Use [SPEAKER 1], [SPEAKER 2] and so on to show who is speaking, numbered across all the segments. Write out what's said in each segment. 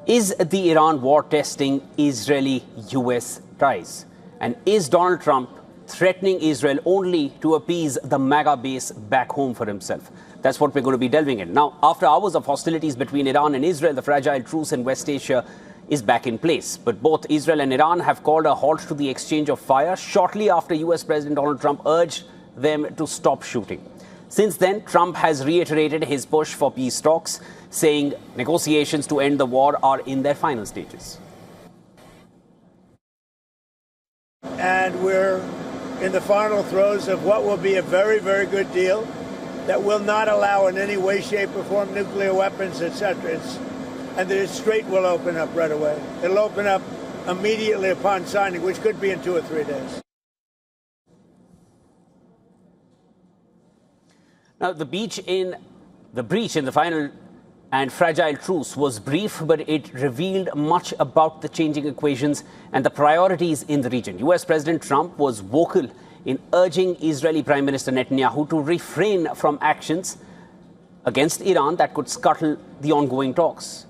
[SPEAKER 1] Is the Iran war testing Israeli-US ties? And is Donald Trump threatening Israel only to appease the MAGA base back home for himself? That's what we're going to be delving in. Now, after hours of hostilities between Iran and Israel, the fragile truce in West Asia is back in place. But both Israel and Iran have called a halt to the exchange of fire shortly after US President Donald Trump urged them to stop shooting. Since then, Trump has reiterated his push for peace talks, saying negotiations to end the war are in their final stages.
[SPEAKER 2] And we're in the final throes of what will be a very, very good deal that will not allow in any way, shape, or form nuclear weapons, etc. And the Strait will open up right away. It'll open up immediately upon signing, which could be in 2 or 3 days.
[SPEAKER 1] Now, the breach in the final and fragile truce was brief, but it revealed much about the changing equations and the priorities in the region. US President Trump was vocal in urging Israeli Prime Minister Netanyahu to refrain from actions against Iran that could scuttle the ongoing talks.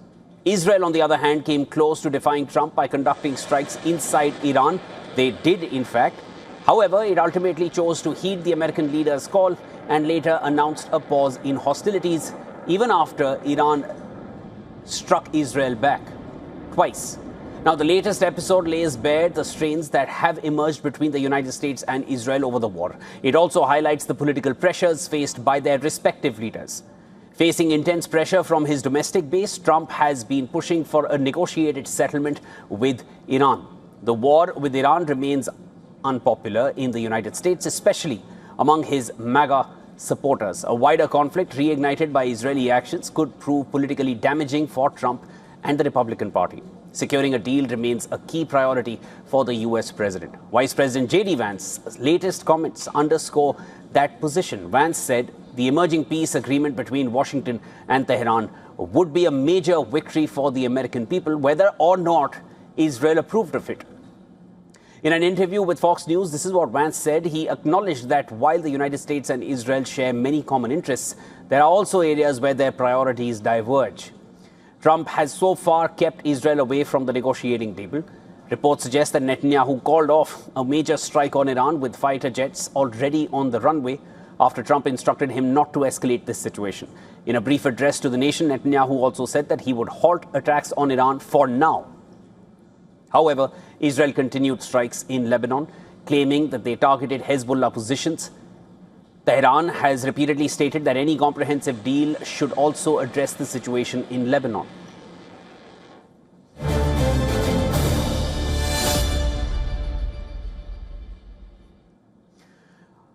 [SPEAKER 1] Israel, on the other hand, came close to defying Trump by conducting strikes inside Iran. They did, in fact. However, it ultimately chose to heed the American leader's call and later announced a pause in hostilities, even after Iran struck Israel back twice. Now, the latest episode lays bare the strains that have emerged between the United States and Israel over the war. It also highlights the political pressures faced by their respective leaders. Facing intense pressure from his domestic base, Trump has been pushing for a negotiated settlement with Iran. The war with Iran remains unpopular in the United States, especially among his MAGA supporters. A wider conflict reignited by Israeli actions could prove politically damaging for Trump and the Republican Party. Securing a deal remains a key priority for the US president. Vice President J.D. Vance's latest comments underscore that position. Vance said the emerging peace agreement between Washington and Tehran would be a major victory for the American people, whether or not Israel approved of it. In an interview with Fox News, this is what Vance said. He acknowledged that while the United States and Israel share many common interests, there are also areas where their priorities diverge. Trump has so far kept Israel away from the negotiating table. Reports suggest that Netanyahu called off a major strike on Iran with fighter jets already on the runway after Trump instructed him not to escalate this situation. In a brief address to the nation, Netanyahu also said that he would halt attacks on Iran for now. However, Israel continued strikes in Lebanon, claiming that they targeted Hezbollah positions. Tehran has repeatedly stated that any comprehensive deal should also address the situation in Lebanon.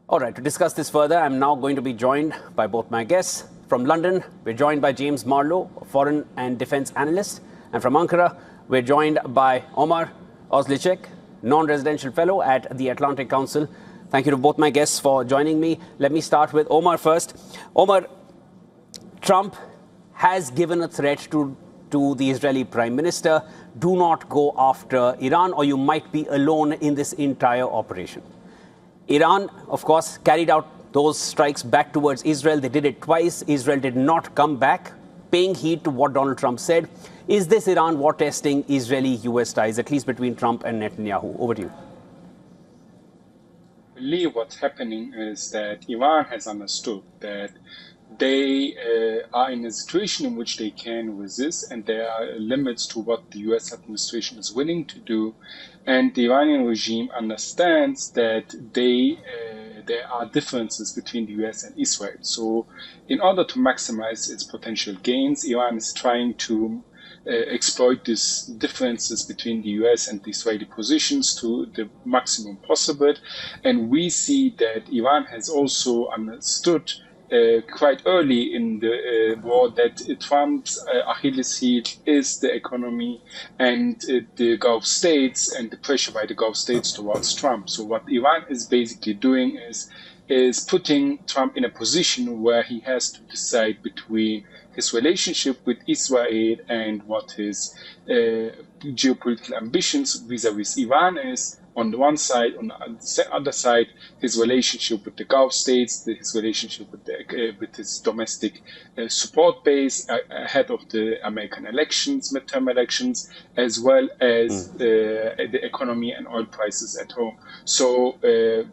[SPEAKER 1] All right, to discuss this further, I'm now going to be joined by both my guests. From London, we're joined by James Marlowe, a foreign and defense analyst. And from Ankara, we're joined by Omar Ozlicek, non-residential fellow at the Atlantic Council. Thank you to both my guests for joining me. Let me start with Omar first. Omar, Trump has given a threat to the Israeli Prime Minister. Do not go after Iran or you might be alone in this entire operation. Iran, of course, carried out those strikes back towards Israel. They did it twice. Israel did not come back, paying heed to what Donald Trump said. Is this Iran war testing Israeli-US ties, at least between Trump and Netanyahu? Over to you.
[SPEAKER 3] I believe what's happening is that Iran has understood that they are in a situation in which they can resist, and there are limits to what the US administration is willing to do. And the Iranian regime understands that there are differences between the US and Israel. So in order to maximize its potential gains, Iran is trying to exploit these differences between the US and the Israeli positions to the maximum possible. And we see that Iran has also understood quite early in the war that Trump's Achilles heel is the economy and the Gulf states and the pressure by the Gulf states towards Trump. So what Iran is basically doing is putting Trump in a position where he has to decide between his relationship with Israel and what his geopolitical ambitions vis-a-vis Iran is, on the one side, on the other side, his relationship with the Gulf states, his relationship with his domestic support base ahead of the American elections, midterm elections, as well as the economy and oil prices at home. So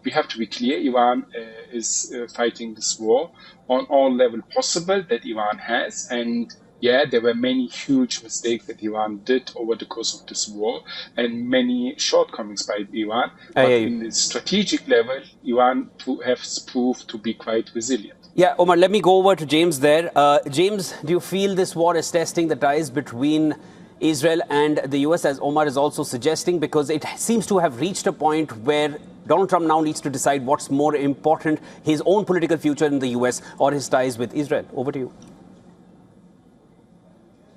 [SPEAKER 3] we have to be clear, Iran is fighting this war on all levels possible that Iran has. And yeah, there were many huge mistakes that Iran did over the course of this war and many shortcomings by Iran. But in the strategic level, Iran has proved to be quite resilient.
[SPEAKER 1] Yeah, Omar, let me go over to James there. James, do you feel this war is testing the ties between Israel and the US, as Omar is also suggesting, because it seems to have reached a point where Donald Trump now needs to decide what's more important, his own political future in the US or his ties with Israel? Over to you.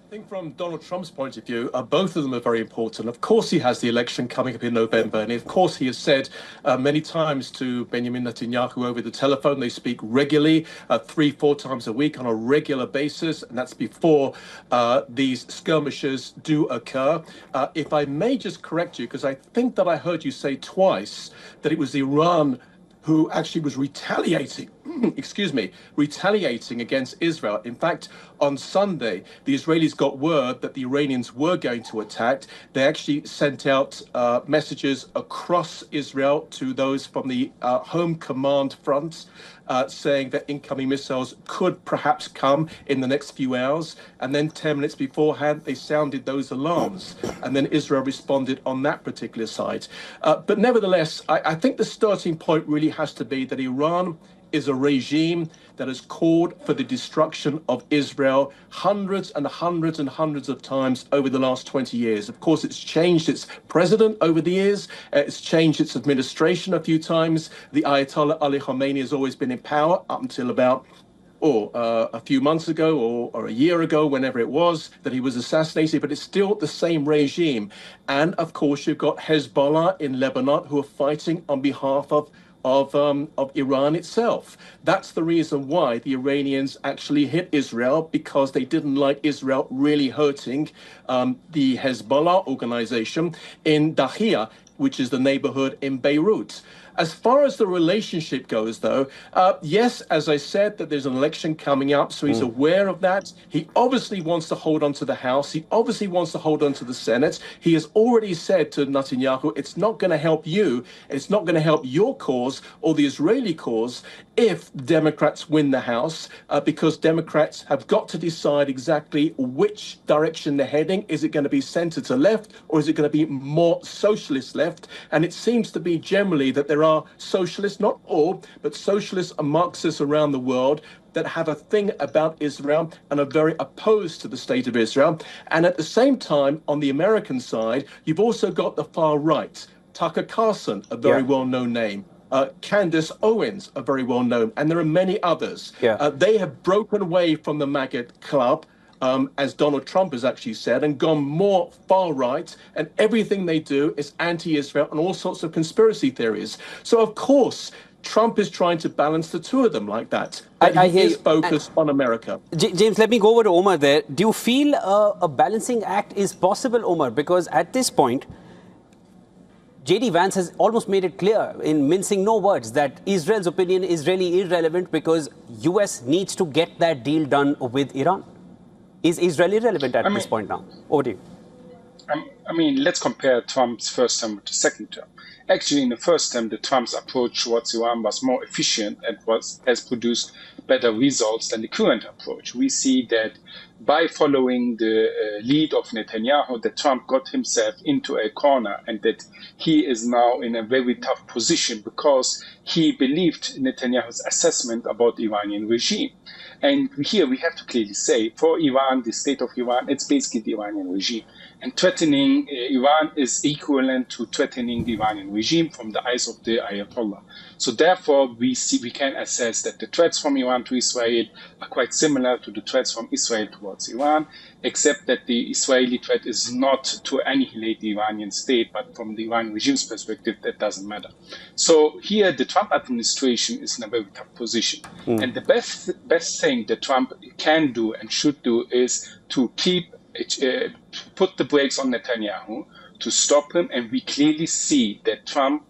[SPEAKER 4] I think from Donald Trump's point of view, both of them are very important. Of course, he has the election coming up in November. And of course, he has said many times to Benjamin Netanyahu over the telephone, they speak regularly, 3-4 times a week on a regular basis. And that's before these skirmishes do occur. If I may just correct you, because I think that I heard you say twice that it was Iran who actually was retaliating, retaliating against Israel. In fact, on Sunday, the Israelis got word that the Iranians were going to attack. They actually sent out messages across Israel to those from the home command front, saying that incoming missiles could perhaps come in the next few hours. And then 10 minutes beforehand, they sounded those alarms. And then Israel responded on that particular side. But nevertheless, I think the starting point really has to be that Iran is a regime that has called for the destruction of Israel hundreds and hundreds and hundreds of times over the last 20 years. Of course, it's changed its president over the years. It's changed its administration a few times. The Ayatollah Ali Khamenei has always been in power up until about a few months ago or a year ago, whenever it was, that he was assassinated, but it's still the same regime. And of course, you've got Hezbollah in Lebanon who are fighting on behalf of Iran itself. That's the reason why the Iranians actually hit Israel, because they didn't like Israel really hurting the Hezbollah organization in Dahia, which is the neighborhood in Beirut. As far as the relationship goes, though, yes, as I said, that there's an election coming up, so he's aware of that. He obviously wants to hold on to the House. He obviously wants to hold on to the Senate. He has already said to Netanyahu, it's not going to help you, it's not going to help your cause or the Israeli cause if Democrats win the House, because Democrats have got to decide exactly which direction they're heading. Is it going to be center to left, or is it going to be more socialist left? And it seems to be generally that there are socialists, not all, but socialists and Marxists around the world that have a thing about Israel and are very opposed to the state of Israel. And at the same time, on the American side, you've also got the far right. Tucker Carlson, a very well-known name. Candace Owens, a very well-known, and there are many others. They have broken away from the maggot club, as Donald Trump has actually said, and gone more far right, and everything they do is anti-Israel and all sorts of conspiracy theories. So, of course, Trump is trying to balance the two of them like that. I hear he is focused on America.
[SPEAKER 1] James, let me go over to Omar there. Do you feel a balancing act is possible, Omar? Because at this point, J.D. Vance has almost made it clear in mincing no words that Israel's opinion is really irrelevant because U.S. needs to get that deal done with Iran. Is Israel irrelevant at this point now? Over to you.
[SPEAKER 3] I mean, let's compare Trump's first term with the second term. Actually, in the first term, the Trump's approach towards Iran was more efficient and has produced better results than the current approach. We see that by following the lead of Netanyahu, that Trump got himself into a corner and that he is now in a very tough position because he believed Netanyahu's assessment about the Iranian regime. And here we have to clearly say, for Iran, the state of Iran, it's basically the Iranian regime. And threatening Iran is equivalent to threatening the Iranian regime from the eyes of the Ayatollah. So therefore, we can assess that the threats from Iran to Israel are quite similar to the threats from Israel towards Iran, except that the Israeli threat is not to annihilate the Iranian state, but from the Iranian regime's perspective, that doesn't matter. So here, the Trump administration is in a very tough position. And the best thing that Trump can do and should do is to put the brakes on Netanyahu, to stop him. And we clearly see that Trump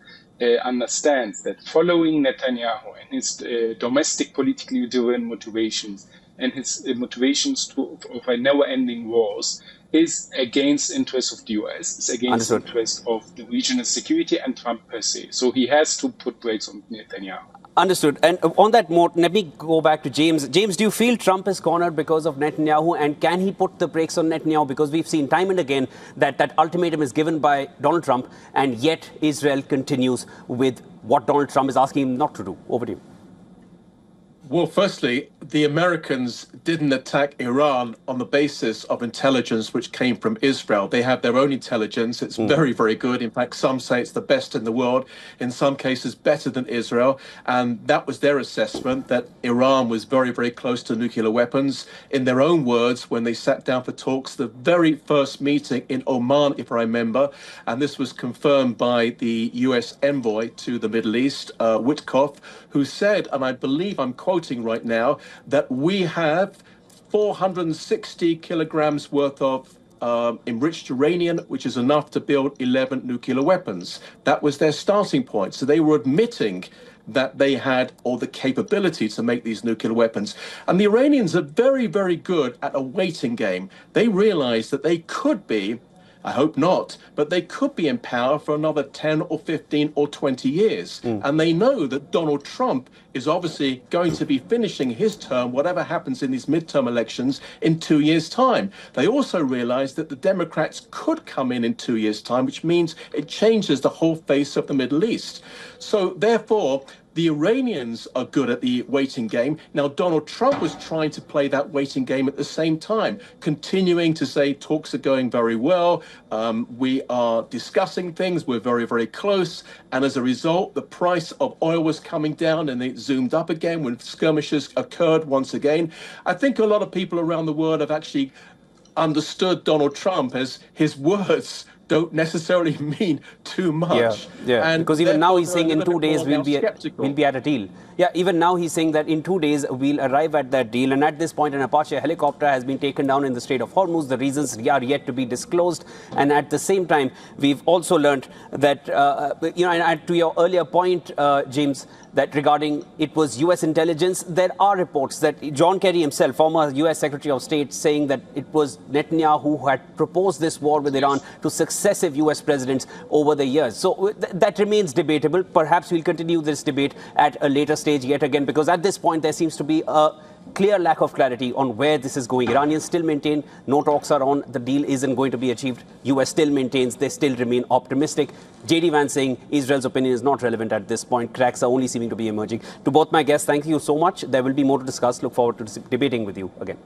[SPEAKER 3] understands that following Netanyahu and his domestic politically driven motivations and his motivations of a never-ending wars is against the interests of the US, is against the interests of the regional security and Trump per se. So he has to put brakes on Netanyahu.
[SPEAKER 1] Understood. And on that note, let me go back to James. James, do you feel Trump is cornered because of Netanyahu, and can he put the brakes on Netanyahu? Because we've seen time and again that ultimatum is given by Donald Trump, and yet Israel continues with what Donald Trump is asking him not to do. Over to you.
[SPEAKER 4] Well, firstly, the Americans didn't attack Iran on the basis of intelligence which came from Israel. They have their own intelligence. It's very, very good. In fact, some say it's the best in the world, in some cases better than Israel. And that was their assessment, that Iran was very, very close to nuclear weapons. In their own words, when they sat down for talks, the very first meeting in Oman, if I remember, and this was confirmed by the US envoy to the Middle East, Witkoff, who said, and I believe I'm quoting right now, that we have 460 kilograms worth of enriched uranium, which is enough to build 11 nuclear weapons. That was their starting point. So they were admitting that they had all the capability to make these nuclear weapons. And the Iranians are very, very good at a waiting game. They realized that they could be, I hope not, but they could be in power for another 10 or 15 or 20 years. And they know that Donald Trump is obviously going to be finishing his term, whatever happens in these midterm elections, in 2 years' time. They also realize that the Democrats could come in 2 years' time, which means it changes the whole face of the Middle East. So therefore, the Iranians are good at the waiting game. Now, Donald Trump was trying to play that waiting game at the same time, continuing to say talks are going very well. We are discussing things. We're very, very close. And as a result, the price of oil was coming down and it zoomed up again when skirmishes occurred once again. I think a lot of people around the world have actually understood Donald Trump as his words don't necessarily mean too much.
[SPEAKER 1] Yeah. And because even now he's saying in 2 days we'll be at a deal. Yeah, even now he's saying that in 2 days we'll arrive at that deal. And at this point, an Apache helicopter has been taken down in the Strait of Hormuz. The reasons are yet to be disclosed. And at the same time, we've also learned that, and to your earlier point, James, that regarding it was U.S. intelligence, there are reports that John Kerry himself, former U.S. Secretary of State, saying that it was Netanyahu who had proposed this war with Iran to successive U.S. presidents over the years. So that remains debatable. Perhaps we'll continue this debate at a later stage yet again, because at this point there seems to be a clear lack of clarity on where this is going. Iranians still maintain no talks are on, the deal isn't going to be achieved. US still maintains they still remain optimistic. JD Vance saying Israel's opinion is not relevant at this point. Cracks are only seeming to be emerging. To both my guests, thank you so much. There will be more to discuss. Look forward to debating with you again.